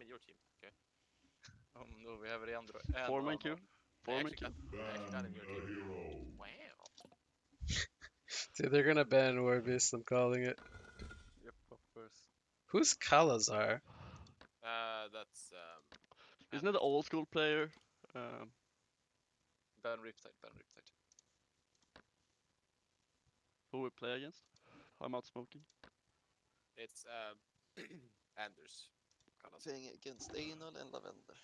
in your team. Okay. Oh no, we have Leandro. Foreman queue. I Foreman actually queue. got in your team. Wow. Dude, they're gonna ban Warbeast, I'm calling it. Yep, of course. Who's Kalazar? That's Isn't it an old school player? Ban Riptide, ban Riptide. Who we play against? I'm out smoking. it's Anders. Kallas. Playing against Anal and Lavender.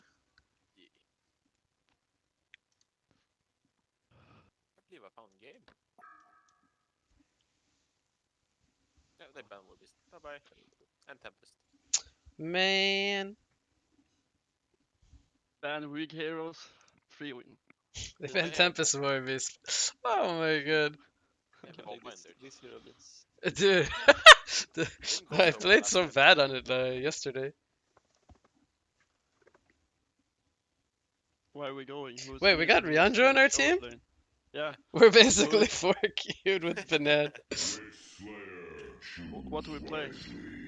Yeah. I believe I found game. Yeah, they ban Warbeast. Bye bye. And Tempest. Man, Ban weak heroes. 3 win. they Well, banned they have Tempest Warbeast. Oh my god. They have Can't Bomb believe Ender. this hero gets... Dude, Didn't go I so well played last so time. bad on it yesterday. Where are we going? Who's Wait, we got who's Riandro on our short team? lane? Yeah. We're basically 4 queued with Banan. What do we play?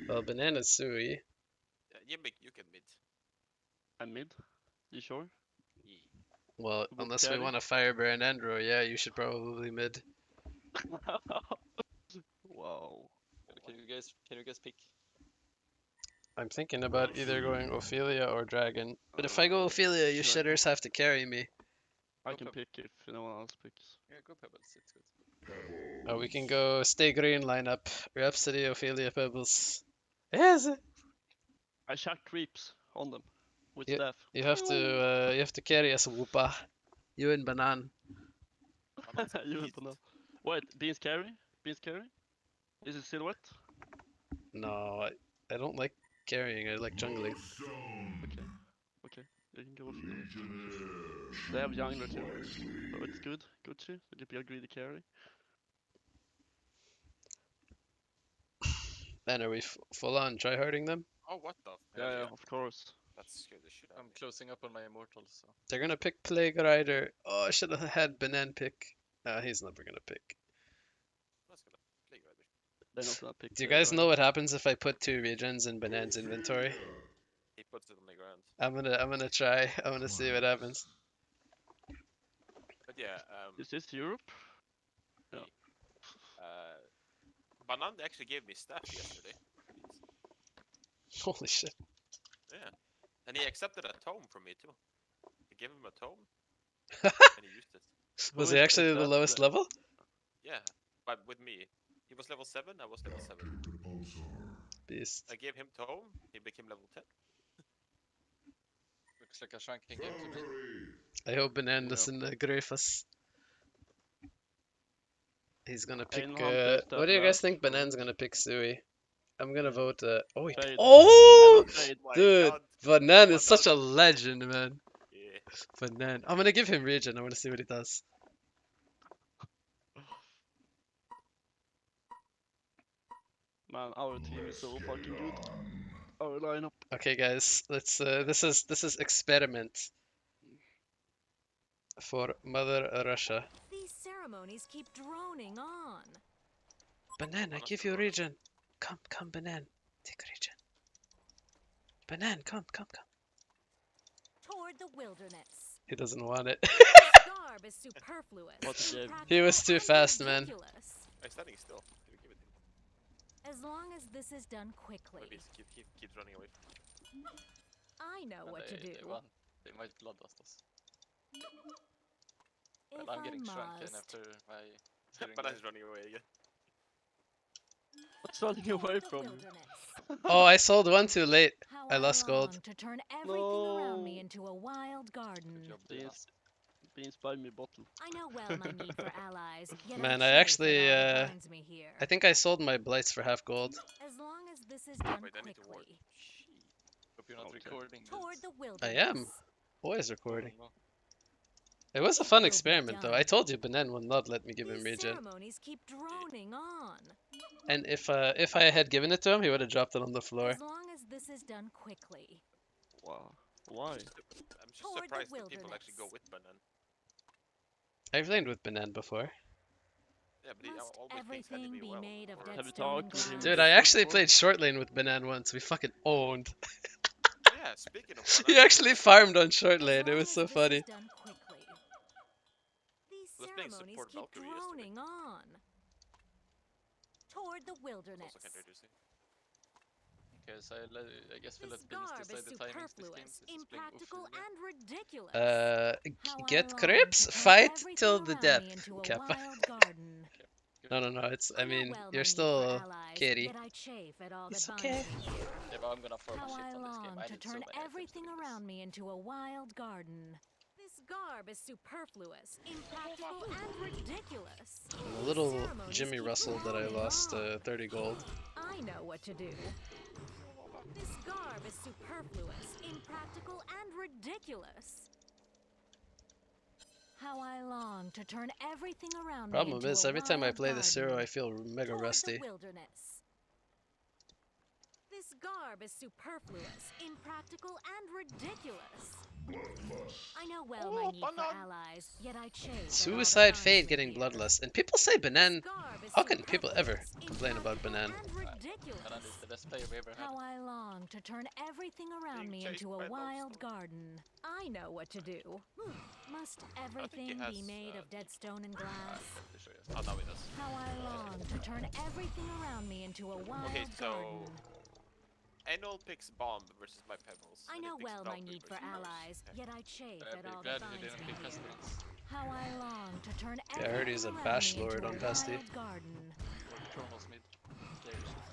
Well, Banana's Sui. Yeah, you can mid. I'm mid. You sure? Yeah. Well, Book unless we carry? want to Firebear and Endro, yeah, you should probably mid. Wow. Can you guys pick? I'm thinking about either going Ophelia or Dragon. But if I go Ophelia, you Should I- shitters have to carry me. I Go can Pebble. pick if no one else picks. Yeah, go Pebbles, it's good. Oh, we can go stay green lineup. Rhapsody, Ophelia, Pebbles. Yes. I shot creeps on them with Yeah. staff. You have to carry us, Whoopa. You and Banan. You went on that. Wait, Beans carry? Beans carry? Is it silhouette? No, I don't like carrying. I like jungling. Okay. You can go for it. They have jungler too. So it's good. Good too. So you can be a greedy carry. Then are we full on tryharding them? Oh, what the? Yeah, of course. That scared the shit out I'm of me. closing up on my immortals, so. They're gonna pick Plague Rider. Oh, I should have had Banan pick. He's never gonna pick. That's gonna play Rider. They're not gonna pick. Do you the guys know Rider. what happens if I put 2 regions in Banan's inventory? He puts it on the ground. I'm gonna try. I'm gonna see what happens. But yeah, Is this Europe? Banan actually gave me staff yesterday. Holy shit. Yeah. And he accepted a tome from me too. I gave him a tome and he used it. Was Who he is actually the that? lowest level? Yeah. But with me. He was level 7, I was level 7. Beast. I gave him tome, he became level 10. Looks like a shrinking game to me. I hope Banan Yeah. doesn't grief us. He's gonna pick. Ain't no hunter What do you stuff guys left, think Banan's gonna pick Sui? I'm gonna vote. Oh, Fade. oh, Fade. My dude, god. Banan is such a Banan. legend, man. Yeah. Banan. I'm gonna give him regen. I wanna see what he does. Man, our team is so fucking good. Our lineup. Okay, guys, let's. This is experiment for Mother Russia. These ceremonies keep droning on. Banan, I give you regen. Come, Banan. Take regen. Banan, come. Toward the wilderness. He doesn't want it. This garb is superfluous. What a game. He was too practical fast, and man. ridiculous. I'm standing still. Can you give it to him? As long as this is done quickly. Maybe he keeps running away. I know And what to do. They won. They might bloodlust us. If Well, I'm I getting shrunken must. after my. steering But gear. he's running away again. What's running away Toward the from? wilderness. Oh, I sold one too late. How I lost gold. long to turn everything around me No. into a wild garden. Good job, Dina. Beans buy me bottle. I know well my need for allies. Yet Man, I I chase actually, it all that binds me here. I think I sold my blights for half gold. As long as this is done Wait, I need to ward. quickly. Hope you're not Okay. recording Toward this. the I wilderness. am. Always recording. Oh, no. It was a fun Will be experiment, though. done. I told you Banan will not let me give him These regen. ceremonies keep droning on. And if I had given it to him, he would have dropped it on the floor. As long as this is done quickly. Wow. Why? I'm just Toward the surprised that people actually go wilderness. with Banan. I've played with Banan before. Yeah, but he Must always thinks everything enemy be well. made of Or- dead Have you stone and talked with him? glass? Dude, I actually played short lane with Banan once. We fucking owned. Yeah, Yeah, speaking of You actually farmed on short lane. It was so funny. These Let's make ceremonies support keep Valkyrie yesterday. droning on. Toward the It's wilderness. also kind of interesting. Okay, so I guess we This let Beans garb is decide the timings this game. superfluous, Since it's playing impractical, Ophelia. and ridiculous. How I Get long Crips, to turn fight everything till the around death. me into a Kappa. wild garden. No, it's. I know mean, well you're my need for still allies, Katie. yet I chafe at all It's that okay. binds me here. Yeah, but I'm gonna farm How shit I on this game. long I to did so turn many items to everything win this. around me into a wild garden. This garb is superfluous, impractical, and ridiculous. A little Ceremonies Jimmy keep Russell that I droning lost on. 30 gold. I know what to do. This garb is superfluous, impractical, and ridiculous. How I long to turn everything around me Problem into is, a every time I wild play the Zero, garden. I feel mega Toward rusty. the wilderness. This garb is superfluous, impractical, and ridiculous. I know well my need for allies, yet I chafe at all that Suicide binds Fade me getting here. bloodless. And people say Banan. This garb is How can people ever superfluous, complain about Banan? impractical, and ridiculous. Banan is the best player we ever had. How I long to turn everything around Being me chased into by a wild Lodestone. garden. I know what to do. Must everything has, be made of dead stone and glass? Pretty sure yes. Oh, now it does. How I long to turn everything around me into a wild Okay, so garden. Enol picks Bomb versus my Pebbles. I and he know picks well my Valkyrie need for versus Rose. allies, Yeah. yet I chafe But I'd at be all glad that if you binds didn't me pick here. Pestilence. How I long to turn Yeah, I heard he's a everything bash around me lord into on a Vesti. wild garden. Or Chronos mid. Scary shit.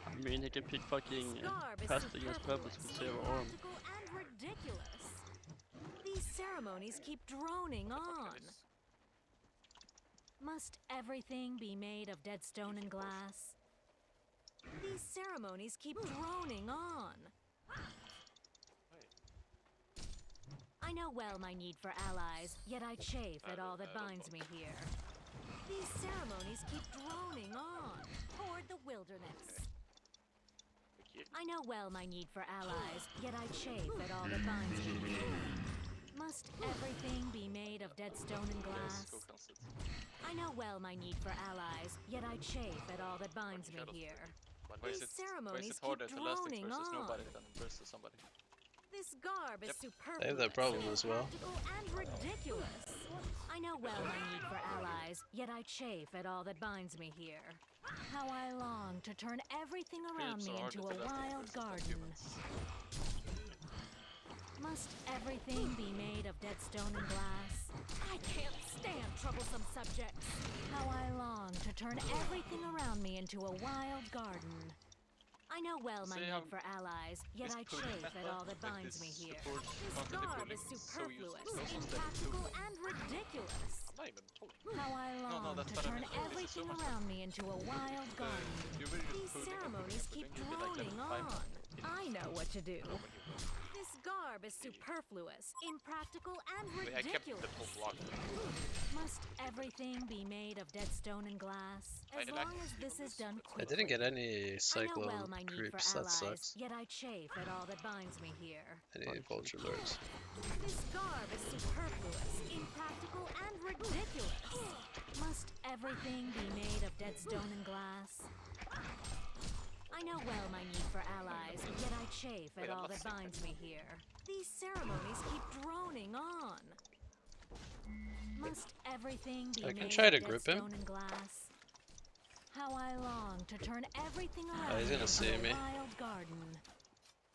I mean, he can pick fucking This garb is casting as purpose with superfluous, 0 arm. impractical, and ridiculous. These ceremonies keep droning on. Must everything be made of dead stone and glass? These ceremonies keep droning on. I know well my need for allies, yet I chafe at all that binds me here. These ceremonies keep droning on toward the wilderness. I know well my need for allies, yet I chafe at all that binds me here. Must everything be made of dead stone and Yes, glass? go cancel it. I know well my need for allies, yet I chafe at all that binds me here. Why is These it ceremonies keep harder to last it droning versus on. nobody than versus somebody? This garb is Yep. superfluous, They have that problem as well. impractical, and ridiculous. I know well my need for allies, yet I chafe at all that binds me here. How I long to turn everything around Creeps me are into harder a to last wild versus than garden. humans. Must everything be made of dead stone and glass? I can't stand troublesome subjects. How I long to turn everything around me into a wild garden. I know well my See need how for allies, yet this I pulling chafe at meta, all that like binds this me here. support This constantly garb pulling is is so superfluous, useless. Also instead of impractical, pulling. and ridiculous. I'm not even pulling. How I long that's to what I turn meant. This is so everything much around me into a wild garden. You really just These pulling ceremonies but keep then you'd be like droning level 5 on. now. I know what to do. This garb is superfluous, impractical, and I kept the ridiculous. full block. Must everything be made of dead stone and glass? I As did long actually as keep this on is this. done I quickly. didn't get any I know well Cyclone my need for creeps, that allies, sucks. yet I chafe at all that binds me here. Any Vulture Lords. This garb is superfluous, impractical, and ridiculous. Must everything be made of dead stone and glass? I know well my need for allies, yet I chafe at Wait, I'm all not that sick. binds me here. These ceremonies keep droning on. Must everything be I can made try of to dead group him. stone and glass? How I long to turn everything around he's me gonna into see a me. wild garden.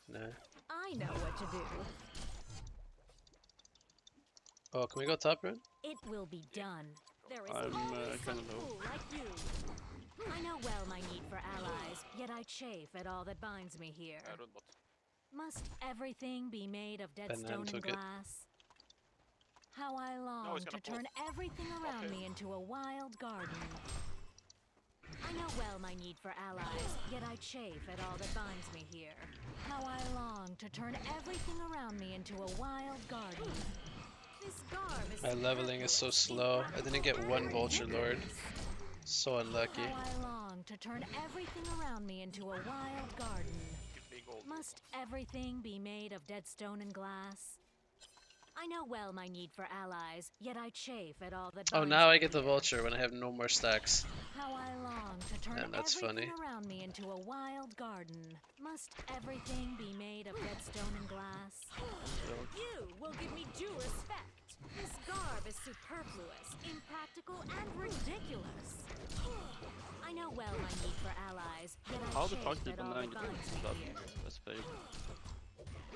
Nah. I know what to do. Oh, can we go top road? It will be done. There is I'm, always kinda some low. fool like you. I know well my need for allies, yet I chafe at all that binds me here. I don't bot. Must everything be made of dead Banan stone and took it. glass? How I long he's to gonna pull. turn everything around Okay. me into a wild garden. I know well my need for allies, yet I chafe at all that binds me here. How I long to turn everything around me into a wild garden. This garb is My leveling is so slow. I didn't get one Vulture Lord. So unlucky. How I long to turn everything around me into a wild garden. Give me gold. Must everything be made of dead stone and glass? I know well my need for allies, yet I chafe at all that Oh, binds now me I get the here. vulture when I have no more stacks. How I long to turn Man, that's everything funny. around me into a wild garden. Must everything be made of dead stone and glass? You will give me due respect. This garb is superfluous, impractical, and ridiculous. I know well my need for allies, yet I How the fuck chafe did at all Banana that get binds me that here. as fate?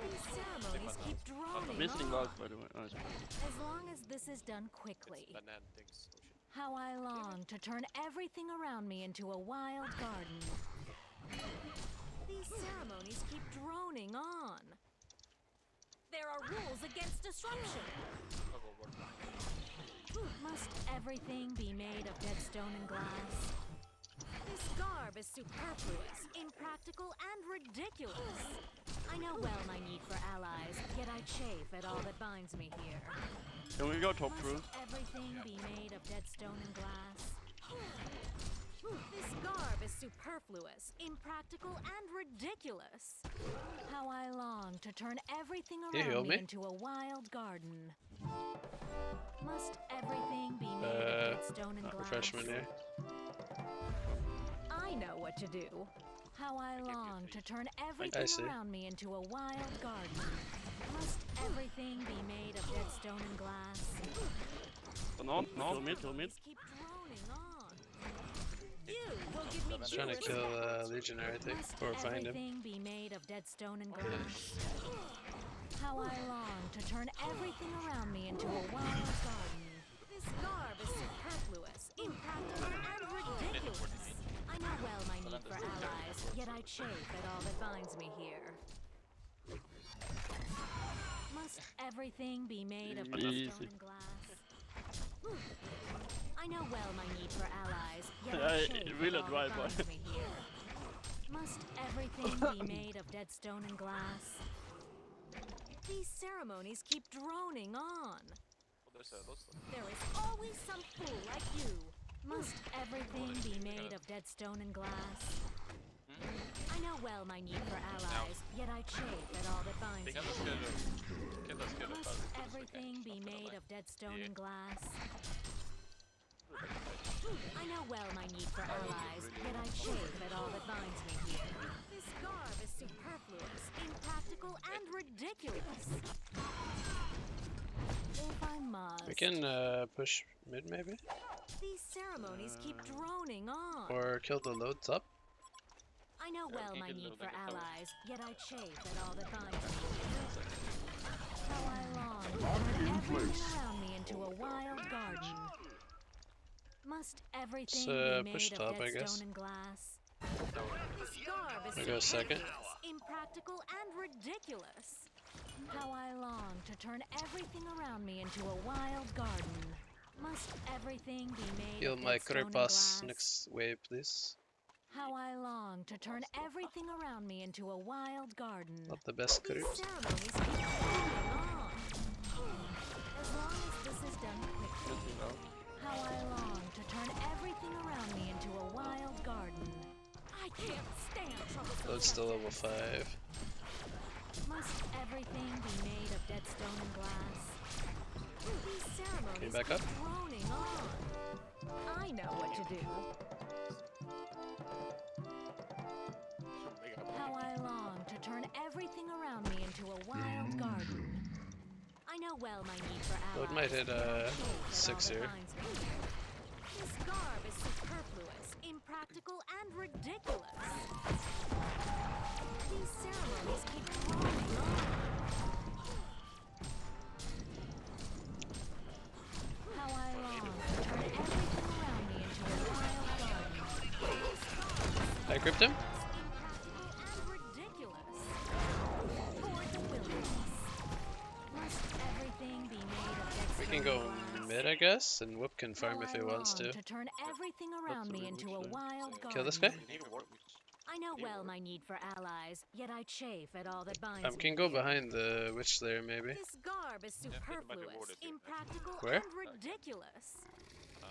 These ceremonies keep droning Missing on. life, by the way. Oh, it's As long as this is done quickly. Banana things. Oh shit. How I long to turn everything around me into a wild garden. These ceremonies keep droning on. There are rules against disruption. I'll go work behind. Must everything be made of dead stone and glass? This garb is superfluous, impractical, and ridiculous. I know well my need for allies, yet I chafe at all that binds me here. Can we go top through? Must everything be made of dead stone and glass? This garb is superfluous, impractical, and ridiculous. How I long to turn everything You heal around me me? into a wild garden. Must everything be made of dead stone and glass? Refreshment here. I know what to do. How I long to turn I everything see. around me into a wild garden. Must everything be made of dead stone and glass? No, kill mid, kill mid. Keep droning on. You will give me due Trying to kill respect. Legionary, I think, Must or find him. everything be made of dead stone and glass? How I long to turn everything around me into a wild garden. This garb is superfluous, impractical, and ridiculous. I know well my need for allies, yet I chafe at all that binds me here. Must everything be made of dead Easy. stone and glass? I know well my need for allies, yet Yeah, I it chafe really at all dry that by. binds me here. Must everything be made of dead stone and glass? These ceremonies keep droning on. Oh, there's those. There is always some fool like you. Must everything be made of dead stone and glass? I know well my need for allies, yet I chafe at all that binds Tänk me. att jag skulle killa skulle Must everything be made of dead stone and glass? I know well my need for allies, yet I chafe at all that binds me here. This garb is superfluous, impractical, and ridiculous. If I must. We can push mid maybe? These ceremonies keep droning on. Or kill the loads up? I know well we my can need load for like a tower. allies, yet I chafe at all that binds me here. How I long to turn everything around me into a wild garden. Must everything be push made top, of I dead guess. stone and glass? This garb is I'll go second. superfluous, impractical, and ridiculous. How I long to turn everything around me into a wild garden. Must everything be made Heal of my dead stone and Kripas glass? next wave, please. How I long to turn everything around me into a wild garden. Not the best These Krips. ceremonies keep going on. As long as this is done quickly. Missing out. How I long to turn everything around me into a wild garden. I can't stand troublesome Load's still level subjects. 5. Must everything be made of dead stone and glass? These ceremonies back keep up? droning on. I know what to do. How I long to turn everything around me into a wild garden. I know well my need for allies. Load might hit yet I chafe at all 6 that here. binds me here. This garb is superfluous, impractical, and ridiculous. These ceremonies keep droning on. How I long to turn everything around me into a wild garden. This garb is I gripped him? impractical and ridiculous. Toward the wilderness. Must everything be made of dead We stone can go and glass? mid, I guess, and Whip can How farm if I he wants long to. turn everything around me into a wild garden. Kill this guy? You need to work. I know well my need for allies, yet I chafe at all that binds me Can go here. behind the witch there maybe. This garb is it might be superfluous, warded here. impractical, Where? and ridiculous.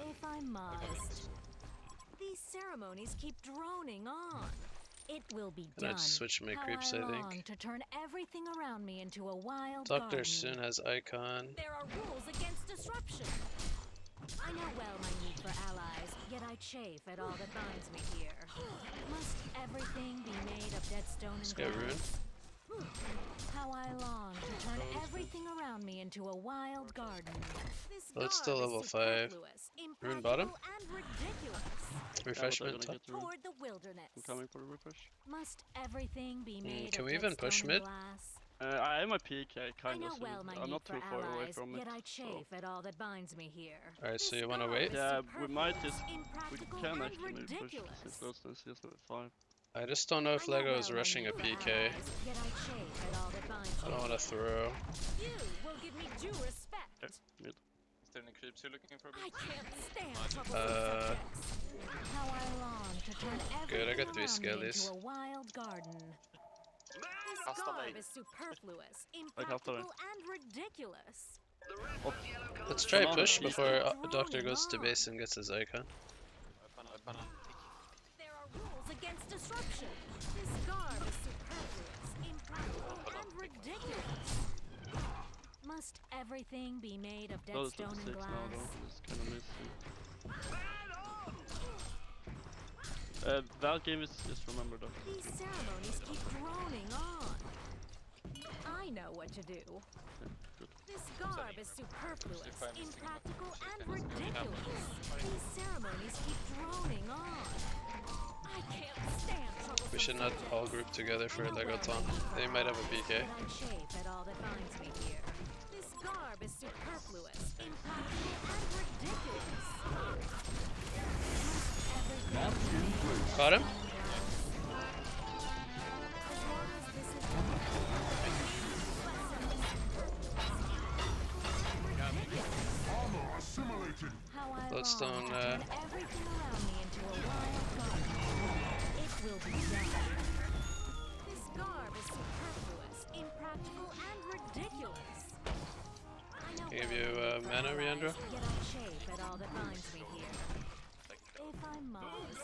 If I must. These ceremonies keep droning on. It will be And done. I'd switch my How creeps, I long think. to turn everything around me into a wild Doctor garden. soon has icon. There are rules against disruption. I know well my need for allies, yet I chafe at all that binds me here. Must everything be made of dead stone and Let's get Rune. glass? How I long to turn everything around me into a wild garden. This Well, it's still garb is level 5. superfluous, Rune bottom? impractical, and ridiculous. Refreshment top. Get the room. Toward the wilderness. I'm coming for the refresh. Must everything be made can of we dead even push stone and mid? glass? I am a peak, I kind know of. So well my I'm need not for too far away allies, from it. yet I So. chafe at all that binds me here. Alright, so This you wanna garb wait? is Yeah, we might just. superfluous, We impractical, can and actually maybe push ridiculous. since close to CS level 5. I just don't know if I know Lego well is my rushing need a for PK. allies, yet I chafe at all that binds I me don't want to here. throw. You will give me due respect. Mid. Is there any creeps you're looking for? I can't stand troublesome Uh, subjects. How I long to turn Good, I everything got 3 around me skellies. into a wild garden. This Custom garb made. is superfluous, Like half the way. impractical, and ridiculous. Let's try Banana push peak. before Doctor goes to base and gets his icon. There are rules against disruption. This garb is superfluous, impractical, and ridiculous. Must everything be made of dead Those stone and 26 now glass? though. It's kind of missing. That game is remembered though. These ceremonies keep droning on. I know what to do. Good. This garb is superfluous, impractical, and ridiculous. These ceremonies keep droning on. I can't stand troublesome We should not subjects. all group together for I know Lego well Tom. my need for They might have a allies, PK. yet I chafe at all that binds me here. This garb is superfluous, impractical, and ridiculous. Caught him? Bloodstone, everything around me into a wild garden. It will be done. This garb is superfluous, impractical, and ridiculous. I know Give well you, my need for mana, allies, Leandro? Yet I chafe at all that binds me here. If I must.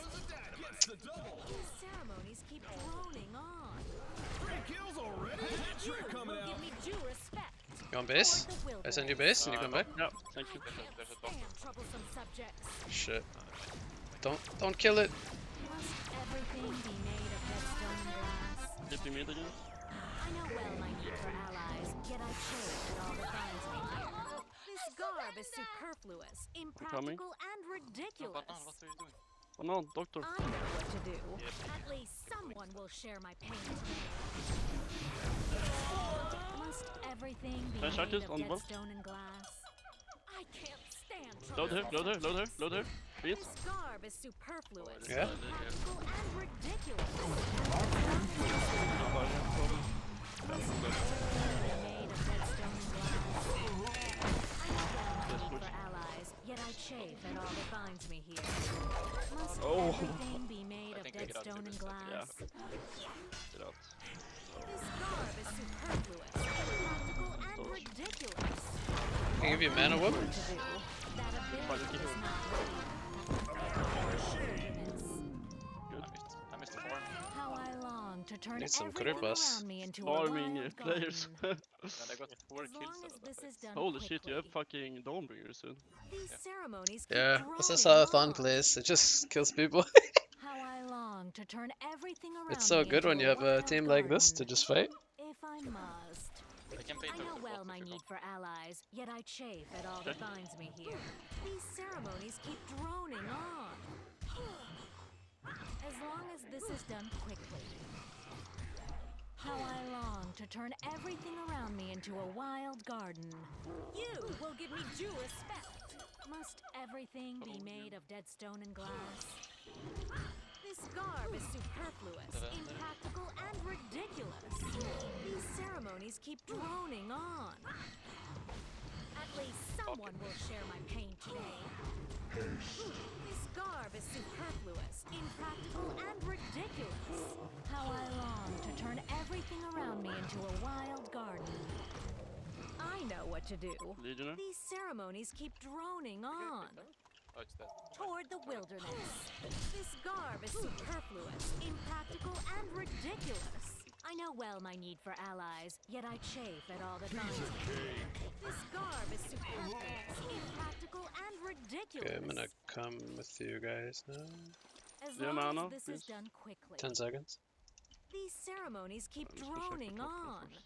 These ceremonies keep droning on. You will give me due respect. You on base? Toward the I send you base and you come back? Yeah, thank you. I can't stand troublesome subjects. Shit. Don't kill it. Must everything be made of dead stone and glass? Hit me mid again. I know well my need for allies, yet I chafe at all that binds me here. This garb is superfluous, impractical, and ridiculous. Banan, what are you doing? Oh no, doctor. I know what to do. At least someone will share my pain today. Must everything be Can I shot made this of on dead both? stone and glass? I can't stand Load her, troublesome load her, load her, subjects. load her. Please. This garb is superfluous, Yeah? impractical, and ridiculous. Must everything be made of dead stone and glass? I know well my need for allies, yet I chafe at all that binds me here. Must Oh. everything be made I of think we dead get out stone to and this, I glass? Get out. This garb is superfluous, impractical, and ridiculous. Can I give you mana whoop? What to do? That ability is not I missed the form. how I long to turn Need some everything creepers. around me into a Farming wild players. garden. And I got 4 As kills long out as of this that. is done Holy shit, you have quickly. fucking Dawnbringer soon. These ceremonies keep Yeah, this is droning how Thon on. plays. It just kills people. How I long to turn everything around It's so me good into when you have a wild team like this to garden. just fight. If I must. I can play I know Doctor well Bot my if you need want. for allies, yet I chafe at all that binds me here. These ceremonies keep droning on. As long as this is done quickly. How I long to turn everything around me into a wild garden. You will give me due respect. Must everything be made of dead stone and glass? This garb is superfluous, impractical, and ridiculous. These ceremonies keep droning on. At least someone will share my pain today. This garb is superfluous, impractical, and ridiculous. How I long to turn everything around me into a wild garden. I know what to do. Legionnaire. These ceremonies keep droning on. Oh, it's dead. Toward the wilderness. This garb is superfluous, impractical, and know well my need for allies, yet I chafe at all that binds me. This garb is superfluous, impractical, and ridiculous. Okay, I'm gonna come with you guys now. As Yeah, long mana, as this is please. done quickly. 10 seconds. These ceremonies keep Just go check the droning top on. first.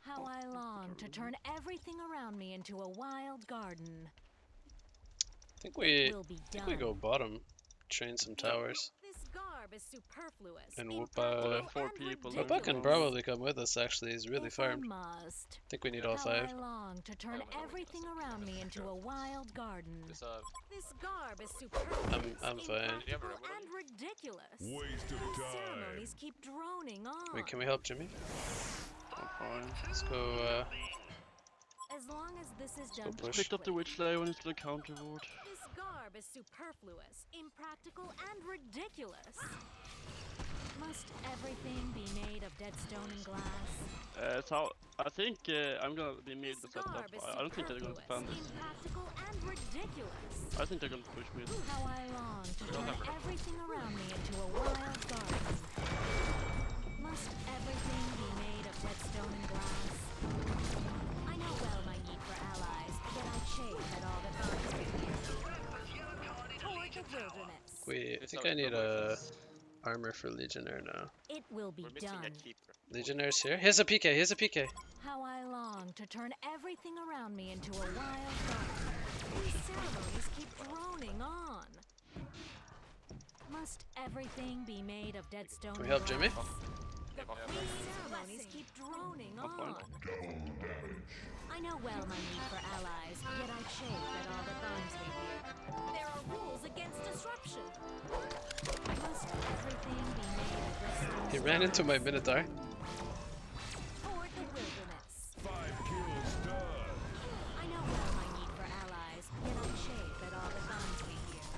How I long to German. turn everything around me into a wild garden. I think we Will be think done. we go bottom. Train some towers. This garb is superfluous. And impractical, Like 4 and people, Whoopa can ridiculous. probably come with us actually, he's really If farmed. I must. I think we need all How 5. I long to turn everything around me into a wild garden. There's This garb is superfluous. I'm fine. impractical, and ridiculous. Waste of These time. ceremonies keep droning on. Wait, can we help Jimmy? I'm fine. Let's go, As long as this is done push. Picked up the quickly. witch slayer when it's gonna counter ward. This garb is superfluous, impractical, and ridiculous. Must everything be made of dead stone and glass? So I think I'm gonna be mid This the setup. garb is I don't think they're gonna superfluous, defend this. impractical, and ridiculous. I think they're gonna push mid. How I long to turn everything around me into a wild garden. Must everything be made of dead stone and glass? I know well my need for allies, yet I chafe at all that binds me here. Toward the wilderness. Wait, I think I need a armor for Legionnaire now. It will be We're missing done. a keeper. Legionnaire's here. Here's a PK, here's a PK. How I long to turn everything around me into a wild garden. These ceremonies keep droning on. Must everything be made of dead stone? Can we help Jimmy? These ceremonies keep droning I'm fine. on. I know well my need for allies, yet I chafe at all that binds me here. There are rules against disruption. Must everything be made of dead stone? He ran into my Minotaur. Toward the wilderness. 5 kills done. I know well my need for allies, yet I chafe at all that binds me here.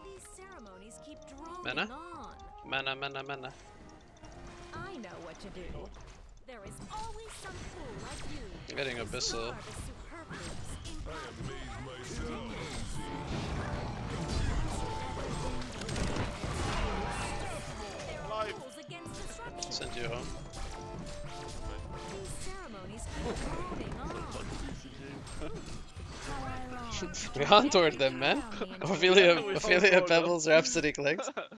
These ceremonies keep droning Mana? on. Mana. I know what to do. There is always some fool like you. I'm getting This Abyssal. garb is superfluous, impractical, and myself. there are rules against disruption. Send you home. These ceremonies keep droning on. Easy game. How I long to We turn Hontoured them, everything man. around me into a Ophelia, We Ophelia Hontoured them. Pebbles, Rhapsody Clicks.